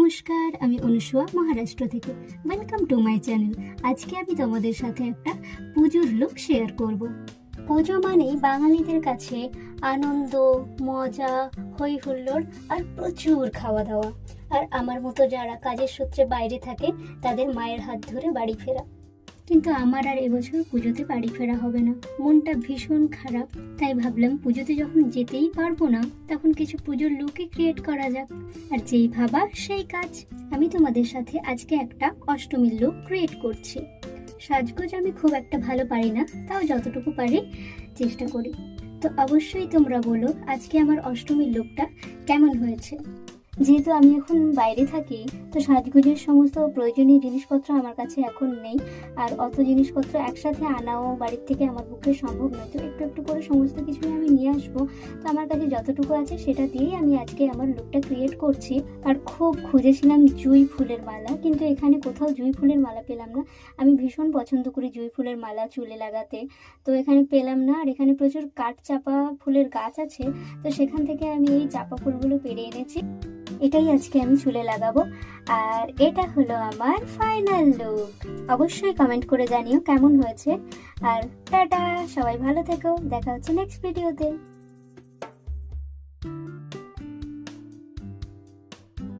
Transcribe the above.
নমস্কার, আমি অনুসুয়া মহারাষ্ট্র থেকে। Welcome to my channel. আজকে আমি তোমাদের সাথে একটা পুজোর লুক শেয়ার করব। পুজো মানেই বাঙালিদের কাছে আনন্দ, মজা, হই হুল্লোড় আর প্রচুর খাওয়া দাওয়া। আর আমার মতো যারা কাজের সূত্রে বাইরে থাকে তাদের মায়ের হাত ধরে বাড়ি ফেরা। কিন্তু আমার আর এবছর পুজোতে বাড়ি ফেরা হবে না, মনটা ভীষণ খারাপ। তাই ভাবলাম পুজোতে যখন যেতেই পারবো না, তখন কিছু পুজোর লুকই ক্রিয়েট করা যাক। আর যেই ভাবা সেই কাজ। আমি তোমাদের সাথে আজকে একটা অষ্টমীর লুক ক্রিয়েট করছি। সাজগোজ আমি খুব একটা ভালো পারি না, তাও যতটুকু পারি চেষ্টা করি। তো অবশ্যই তোমরা বলো আজকে আমার অষ্টমীর লুকটা কেমন হয়েছে। যেহেতু আমি এখন বাইরে থাকি, তো সাজগোজের সমস্ত প্রয়োজনীয় জিনিসপত্র আমার কাছে এখন নেই। আর অত জিনিসপত্র একসাথে আনাও বাড়ির থেকে আমার পক্ষে সম্ভব নয়। তো একটু একটু করে সমস্ত কিছুই আমি নিয়ে আসবো। তো আমার কাছে যতটুকু আছে সেটা দিয়েই আমি আজকে আমার লুকটা ক্রিয়েট করছি। আর খুব খুঁজেছিলাম জুঁই ফুলের মালা, কিন্তু এখানে কোথাও জুঁই ফুলের মালা পেলাম না। আমি ভীষণ পছন্দ করি জুঁই ফুলের মালা চুলে লাগাতে, তো এখানে পেলাম না। আর এখানে প্রচুর কাঠচাপা ফুলের গাছ আছে, তো সেখান থেকে আমি এই চাপা ফুলগুলো পেরে এনেছি। এটাই আজকে আমি চুলে লাগাবো। আর এটা হলো আমার ফাইনাল লুক। অবশ্যই কমেন্ট করে জানিও কেমন হয়েছে। আর টাটা, সবাই ভালো থেকো, দেখা হচ্ছে নেক্সট ভিডিওতে।